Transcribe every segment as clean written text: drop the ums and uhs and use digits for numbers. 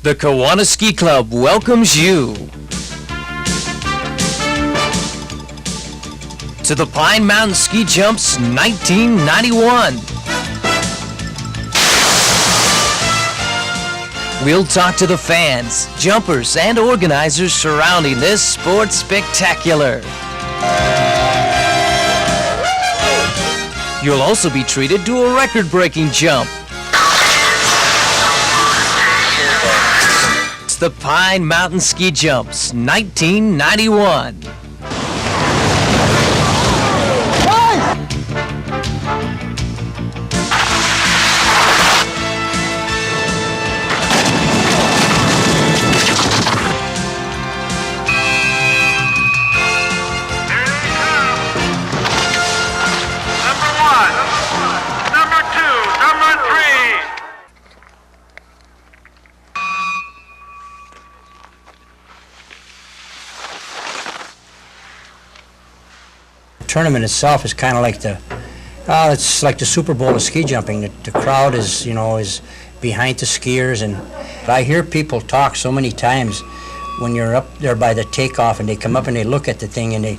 The Kiwanis Ski Club welcomes you to the Pine Mountain Ski Jumps 1991. We'll talk to the fans, jumpers, and organizers surrounding this sports spectacular. You'll also be treated to a record-breaking jump. It's the Pine Mountain Ski Jumps 1991. Tournament itself is kind of like it's like the Super Bowl of ski jumping. The crowd is, is behind the skiers, and I hear people talk so many times when you're up there by the takeoff and they come up and they look at the thing and they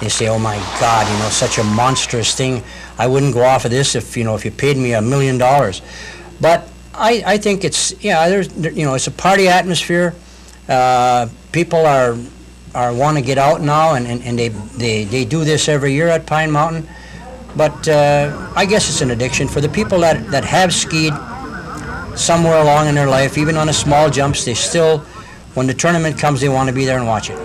say, oh my God, such a monstrous thing. I wouldn't go off of this if you paid me $1 million. But I think it's, it's a party atmosphere. People want to get out now, and they do this every year at Pine Mountain. But I guess it's an addiction for the people that have skied somewhere along in their life, even on the small jumps. They still, when the tournament comes, they want to be there and watch it.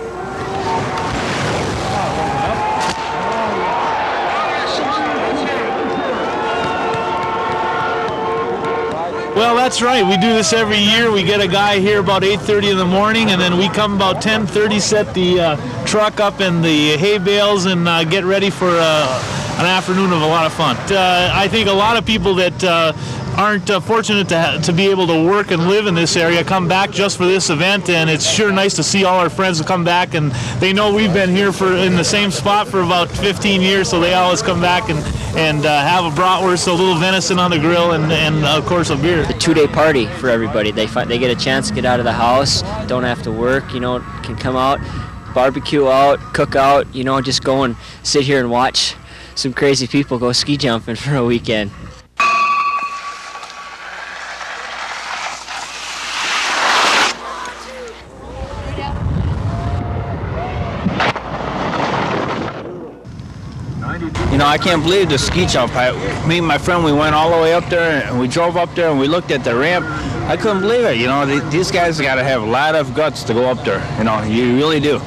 Well, that's right. We do this every year. We get a guy here about 8:30 in the morning, and then we come about 10:30, set the truck up in the hay bales, and get ready for an afternoon of a lot of fun. I think a lot of people that aren't fortunate to be able to work and live in this area come back just for this event, and it's sure nice to see all our friends come back, and they know we've been here in the same spot for about 15 years, so they always come back and have a bratwurst, a little venison on the grill, and of course a beer. A 2-day party for everybody. They get a chance to get out of the house, don't have to work, can come out, barbecue out, cook out, just go and sit here and watch some crazy people go ski jumping for a weekend. I can't believe the ski jump. Me and my friend, we went all the way up there, and we drove up there, and we looked at the ramp. I couldn't believe it. These guys got to have a lot of guts to go up there. You really do.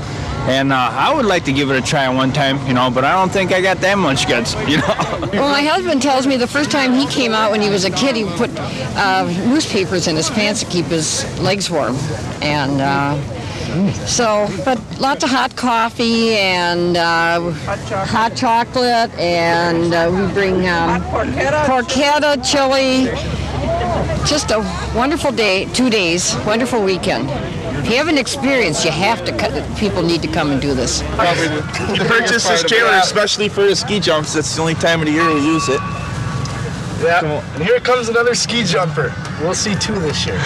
And I would like to give it a try one time, but I don't think I got that much guts, Well, my husband tells me the first time he came out when he was a kid, he put newspapers in his pants to keep his legs warm. And but lots of hot coffee and hot chocolate, and we bring porchetta, chili. Just a wonderful day, 2 days, wonderful weekend. If you haven't experienced, people need to come and do this. The purchase is tailored especially for the ski jumps. That's the only time of the year we use it. Yeah, and here comes another ski jumper. We'll see 2 this year.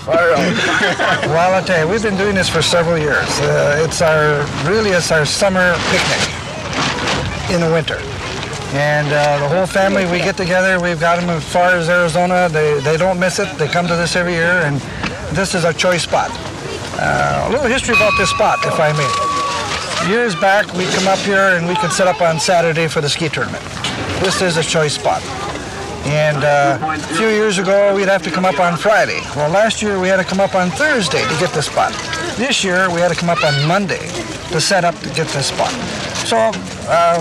Fire out. Well, I'll tell you, we've been doing this for several years. It's our summer picnic in the winter. And the whole family, we get together. We've got them as far as Arizona. They don't miss it. They come to this every year, and this is our choice spot. A little history about this spot, if I may. Years back, we come up here and we could set up on Saturday for the ski tournament. This is a choice spot. And a few years ago, we'd have to come up on Friday. Well, last year, we had to come up on Thursday to get this spot. This year, we had to come up on Monday to set up to get this spot. So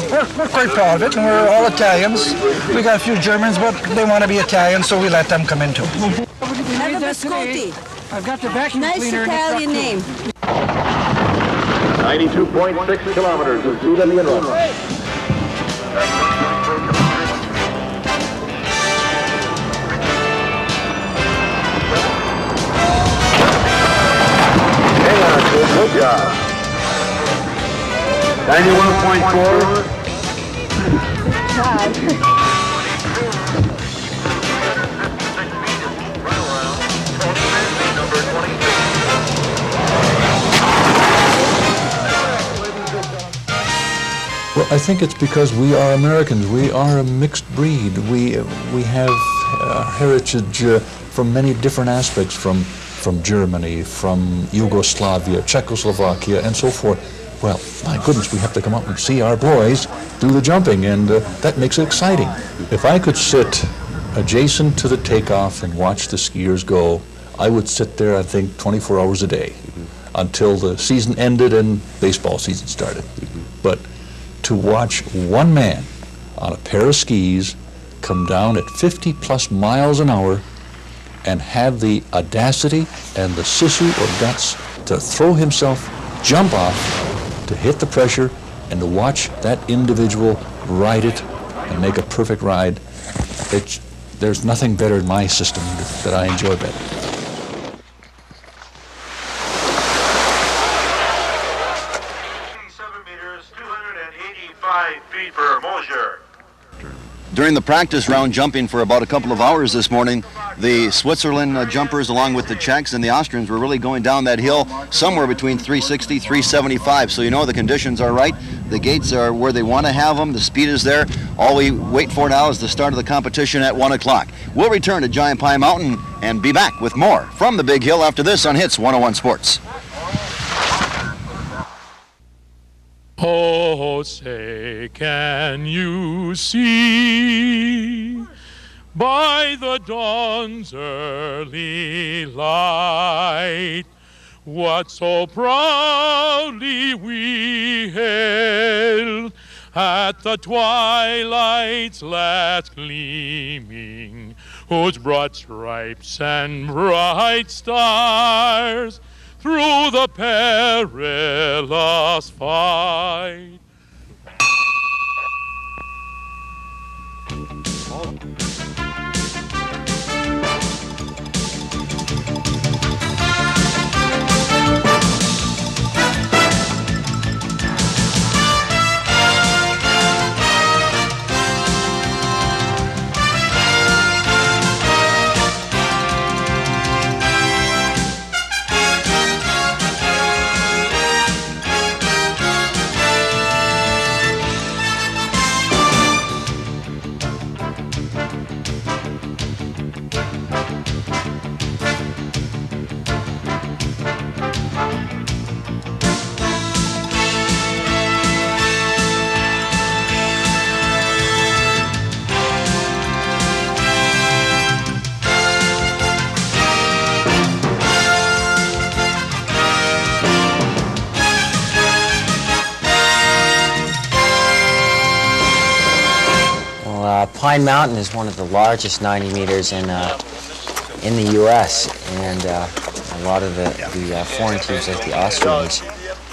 we're quite proud of it, and we're all Italians. We got a few Germans, but they want to be Italian, so we let them come into it. I've got the vacuum cleaner. Nice Italian name. 92.6 kilometers of speed in the inlet. Good job. 91.4. Well, I think it's because we are Americans. We are a mixed breed. We have heritage from many different aspects, from Germany, from Yugoslavia, Czechoslovakia, and so forth. Well, my goodness, we have to come up and see our boys do the jumping, and that makes it exciting. If I could sit adjacent to the takeoff and watch the skiers go, I would sit there, I think, 24 hours a day until the season ended and baseball season started. But to watch one man on a pair of skis come down at 50 plus miles an hour and have the audacity and the sisu or guts to throw himself, jump off, to hit the pressure, and to watch that individual ride it and make a perfect ride, there's nothing better in my system that I enjoy better. During the practice round jumping for about a couple of hours this morning, the Switzerland jumpers along with the Czechs and the Austrians were really going down that hill somewhere between 360, 375. So you know the conditions are right. The gates are where they want to have them. The speed is there. All we wait for now is the start of the competition at 1 o'clock. We'll return to Giant Pine Mountain and be back with more from the Big Hill after this on Hits 101 Sports. Oh, say, can you see by the dawn's early light what so proudly we hailed at the twilight's last gleaming, whose broad stripes and bright stars through the perilous fight. Pine Mountain is one of the largest 90 meters in the U.S. and a lot of the foreign teams like the Austrians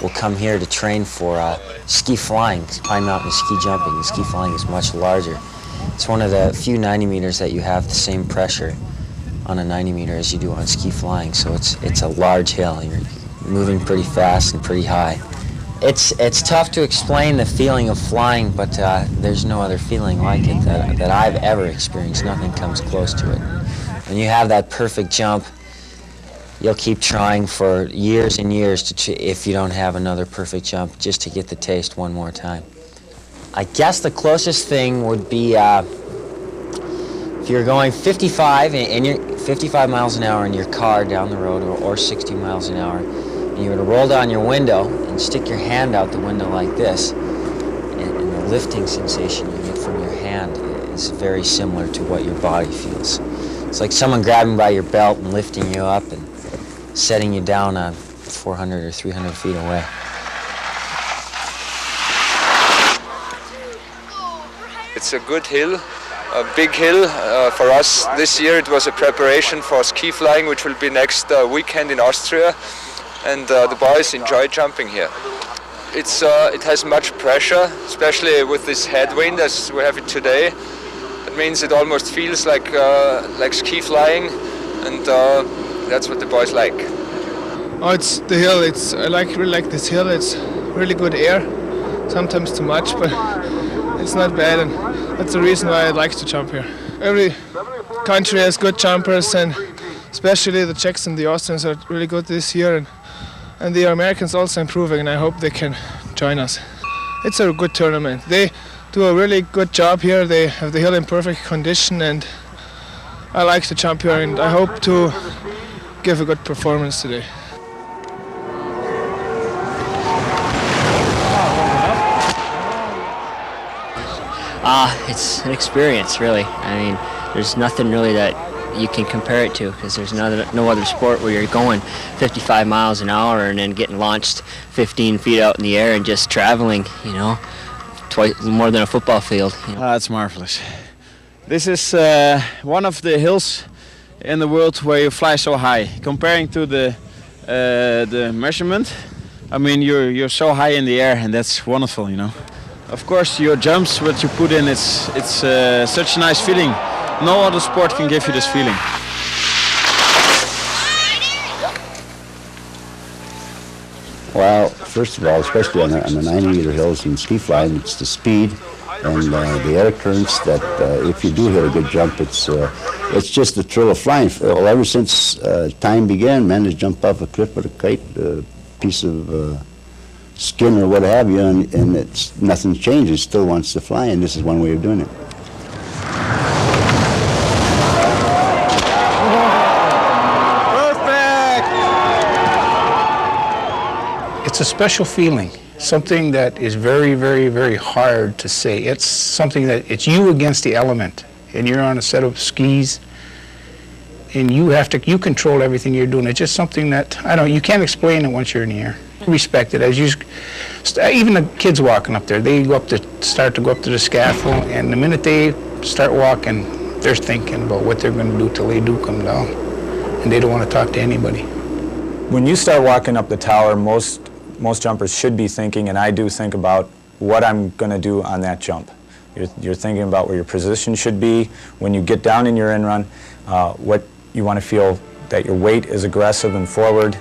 will come here to train for ski flying. Pine Mountain is ski jumping, and ski flying is much larger. It's one of the few 90 meters that you have the same pressure on a 90 meter as you do on ski flying, so it's a large hill. You're moving pretty fast and pretty high. It's tough to explain the feeling of flying, but there's no other feeling like it that I've ever experienced. Nothing comes close to it. When you have that perfect jump, you'll keep trying for years and years if you don't have another perfect jump, just to get the taste one more time. I guess the closest thing would be if you're going 55 and you're 55 miles an hour in your car down the road, or 60 miles an hour, and you were to roll down your window and stick your hand out the window like this, and the lifting sensation you get from your hand is very similar to what your body feels. It's like someone grabbing by your belt and lifting you up and setting you down 400 or 300 feet away. It's a good hill, a big hill. For us this year it was a preparation for ski flying, which will be next weekend in Austria. And the boys enjoy jumping here. It has much pressure, especially with this headwind as we have it today. It means it almost feels like ski flying, and that's what the boys like. Oh, it's the hill. I really like this hill. It's really good air. Sometimes too much, but it's not bad, and that's the reason why I like to jump here. Every country has good jumpers, and especially the Czechs and the Austrians are really good this year, and the Americans also improving, and I hope they can join us. it's a good tournament. They do a really good job here. They have the hill in perfect condition, and I like to jump here, and I hope to give a good performance today. It's an experience, really. I mean, there's nothing really that you can compare it to, because there's no other sport where you're going 55 miles an hour and then getting launched 15 feet out in the air and just traveling, you know, twice more than a football field. You know. That's marvelous. This is one of the hills in the world where you fly so high. Comparing to the measurement, I mean, you're so high in the air, and that's wonderful, you know. Of course, your jumps, what you put in, it's such a nice feeling. No other sport can give you this feeling. Well, first of all, especially on the 90-meter hills in ski flying, it's the speed and the air currents that if you do hit a good jump, it's just the thrill of flying. Well, ever since time began, man has jumped off a cliff with a kite, a piece of skin or what have you, and nothing's changed. It still wants to fly, and this is one way of doing it. It's a special feeling, something that is very, very, very hard to say. It's something that it's you against the element, and you're on a set of skis, and you control everything you're doing. It's just something that, you can't explain it once you're in the air. Respect it as even the kids walking up there, they start to go up to the scaffold, and the minute they start walking, they're thinking about what they're going to do till they do come down, and they don't want to talk to anybody. When you start walking up the tower, most jumpers should be thinking, and I do think about what I'm going to do on that jump. You're thinking about where your position should be. When you get down in your in-run, what you want to feel that your weight is aggressive and forward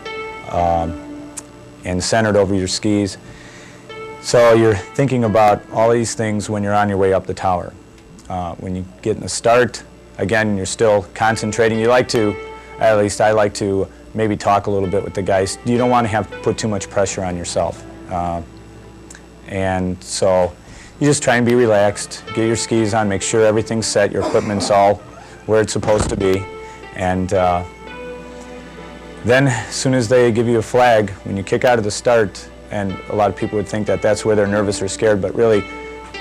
and centered over your skis. So you're thinking about all these things when you're on your way up the tower. When you get in the start, again, you're still concentrating. You like to, at least I like to, maybe talk a little bit with the guys. You don't want to put too much pressure on yourself. And so you just try and be relaxed, get your skis on, make sure everything's set, your equipment's all where it's supposed to be. And then as soon as they give you a flag, when you kick out of the start, and a lot of people would think that that's where they're nervous or scared, but really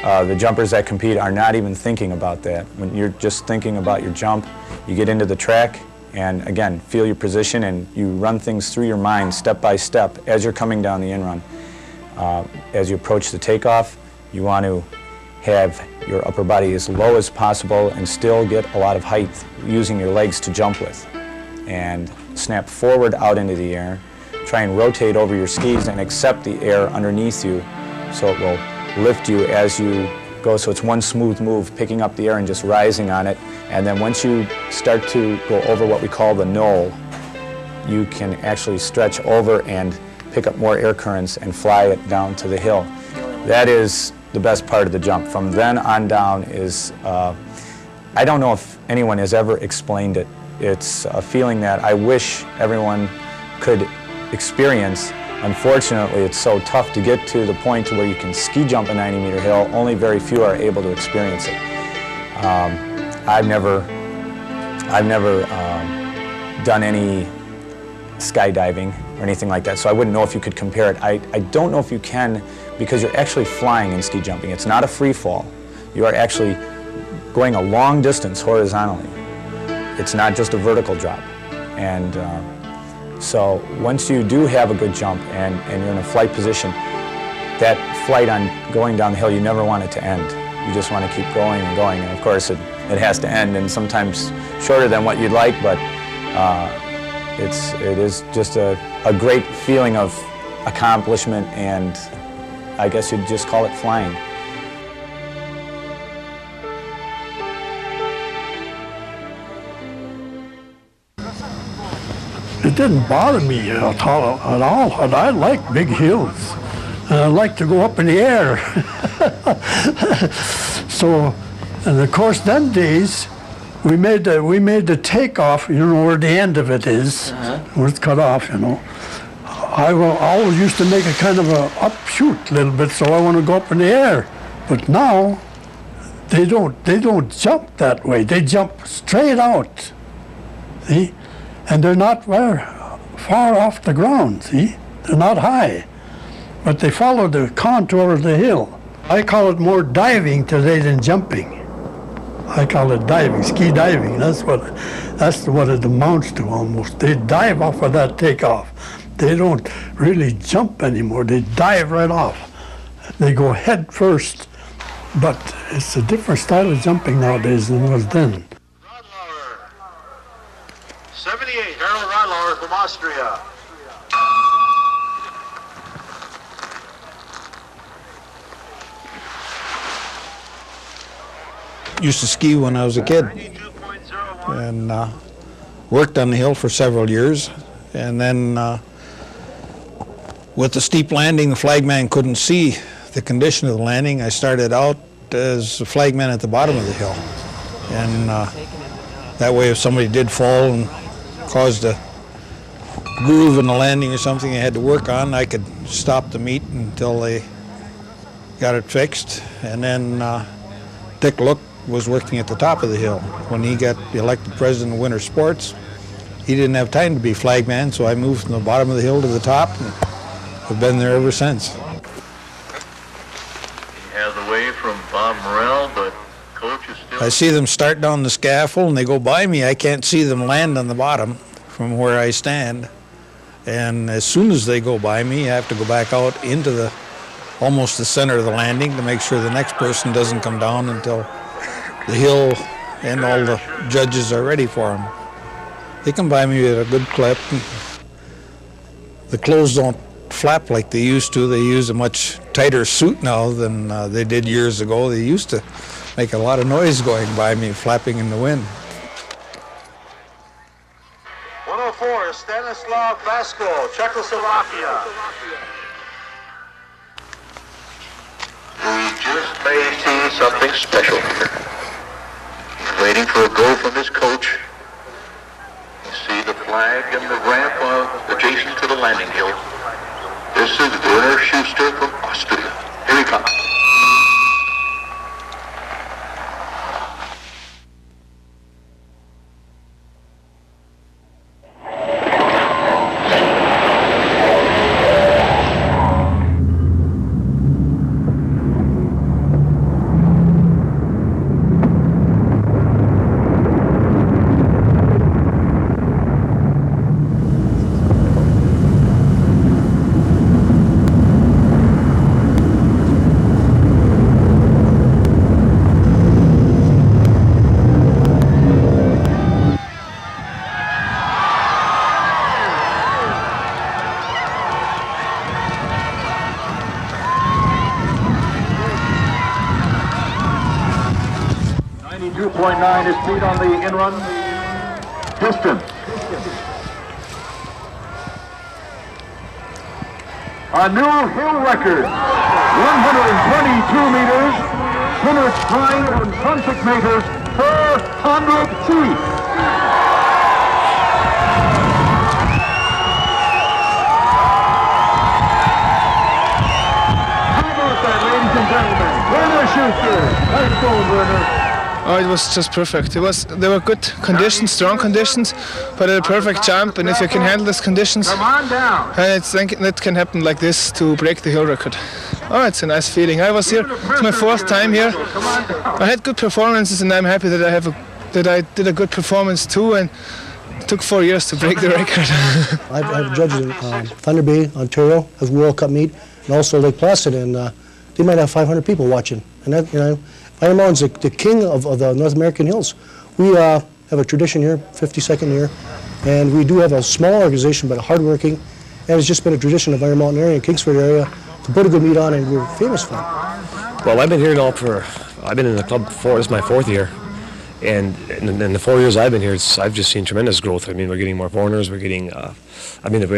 the jumpers that compete are not even thinking about that. When you're just thinking about your jump, you get into the track, and again, feel your position, and you run things through your mind step by step as you're coming down the in-run. As you approach the takeoff, you want to have your upper body as low as possible and still get a lot of height using your legs to jump with. And snap forward out into the air, try and rotate over your skis and accept the air underneath you so it will lift you as you go. So it's one smooth move, picking up the air and just rising on it. And then once you start to go over what we call the knoll, you can actually stretch over and pick up more air currents and fly it down to the hill. That is the best part of the jump. From then on down is, I don't know if anyone has ever explained it. It's a feeling that I wish everyone could experience. Unfortunately, it's so tough to get to the point where you can ski jump a 90-meter hill. Only very few are able to experience it. I've never done any skydiving or anything like that, so I wouldn't know if you could compare it. I don't know if you can, because you're actually flying in ski jumping. It's not a free fall. You are actually going a long distance horizontally. It's not just a vertical drop. And so once you do have a good jump and you're in a flight position, that flight on going down the hill, you never want it to end. You just want to keep going and going. And of course, it has to end, and sometimes shorter than what you'd like, but it is just a great feeling of accomplishment, and I guess you'd just call it flying. It didn't bother me at all, and I like big hills. And I like to go up in the air. So, and of course, them days, we made the takeoff, where the end of it is, where it's cut off, I always used to make a kind of a upshoot a little bit, so I want to go up in the air. But now, they don't jump that way. They jump straight out, see? And they're not very far off the ground, see? They're not high, but they follow the contour of the hill. I call it more diving today than jumping. I call it diving, ski diving. That's what it amounts to almost. They dive off of that takeoff. They don't really jump anymore. They dive right off. They go head first, but it's a different style of jumping nowadays than it was then. 78, Harold Radlauer from Austria. Used to ski when I was a kid and worked on the hill for several years, and then with the steep landing, the flagman couldn't see the condition of the landing. I started out as a flagman at the bottom of the hill, and that way if somebody did fall and caused a groove in the landing or something they had to work on, I could stop the meet until they got it fixed. And then Dick Look was working at the top of the hill. When he got elected president of Winter Sports, he didn't have time to be flagman, so I moved from the bottom of the hill to the top, and have been there ever since. He has away from Bob Morrell, but coach is still... I see them start down the scaffold and they go by me. I can't see them land on the bottom from where I stand. And as soon as they go by me, I have to go back out into almost the center of the landing to make sure the next person doesn't come down until the hill and all the judges are ready for them. They come by me at a good clip. The clothes don't flap like they used to. They use a much tighter suit now than they did years ago. They used to make a lot of noise going by me, flapping in the wind. 104, Stanislav Vasko, Czechoslovakia. We just may see something special here. He's waiting for a go from his coach. You see the flag and the ramp adjacent to the landing hill. This is Werner Schuster from Austria. Here he comes. His speed on the in-run. Piston. A new hill record. 122 meters. 106 meters per 100 feet. How about that, ladies and gentlemen? Werner Schuster. Nice goal, Werner. Oh, it was just perfect. There were good conditions, strong conditions, but a perfect jump. And if you can handle these conditions, it can happen like this to break the hill record. Oh, it's a nice feeling. I was here. It's my fourth time here. I had good performances, and I'm happy that I did a good performance too. And it took 4 years to break the record. I've judged in Thunder Bay, Ontario, as World Cup meet, and also Lake Placid, and they might have 500 people watching. And that, Iron Mountain's the king of the North American hills. We have a tradition here, 52nd year, and we do have a small organization, but hardworking, and it's just been a tradition of Iron Mountain area and Kingsford area to put a good meet on, and we're famous for it. Well, I've been here now I've been in the club this is my fourth year, and in the 4 years I've been here, I've just seen tremendous growth. I mean, we're getting more foreigners, we got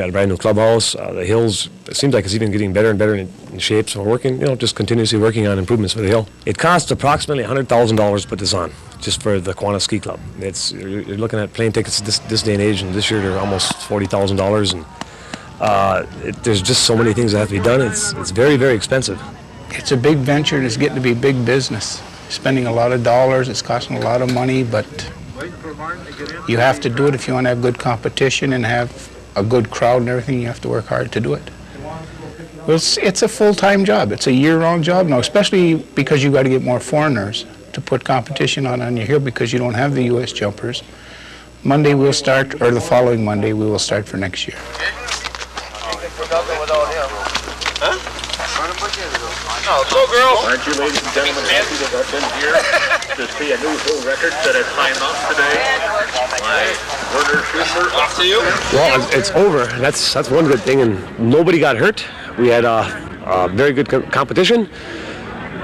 a brand new clubhouse, the hills, it seems like it's even getting better and better in shape, so we're working, just continuously working on improvements for the hill. It costs approximately $100,000 to put this on, just for the Kiwanis Ski Club. You're looking at plane tickets this day and age, and this year they're almost $40,000, and There's just so many things that have to be done. It's very, very expensive. It's a big venture and it's getting to be big business. Spending a lot of dollars, it's costing a lot of money, but you have to do it if you want to have good competition and have a good crowd and everything. You have to work hard to do it. Well, it's a full-time job. It's a year-round job now, especially because you got to get more foreigners to put competition on your hill because you don't have the U.S. jumpers. Monday we'll start, or the following Monday we will start for next year. So, girls, aren't you, ladies and gentlemen, happy that I've been here to see a new hill record set at Pine Mountain today? My Werner Schuster, off to you. Well, it's over. That's one good thing, and nobody got hurt. We had a very good competition.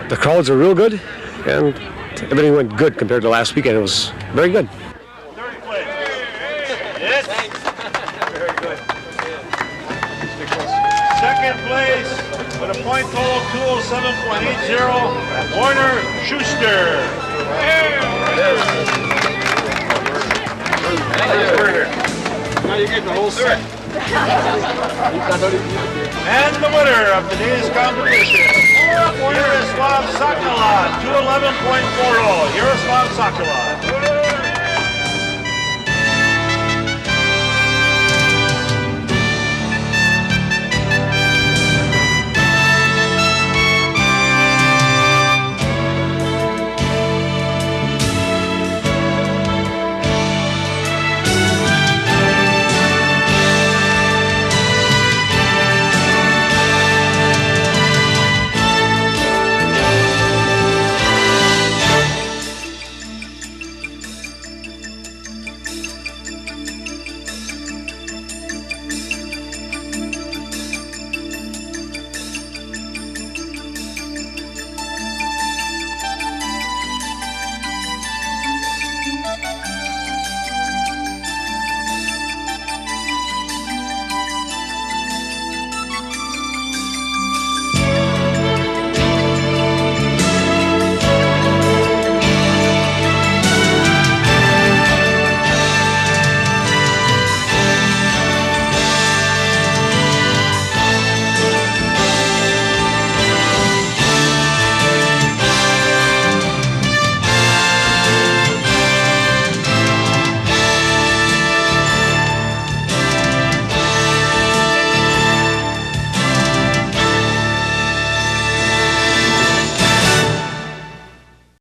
The crowds are real good, and everything went good compared to last weekend. It was very good. Second place with a point total of 207.80, Werner Schuster. Now you get the whole set. And the winner of today's competition, Yaroslav Sakala, 211.40. Yaroslav Sakala.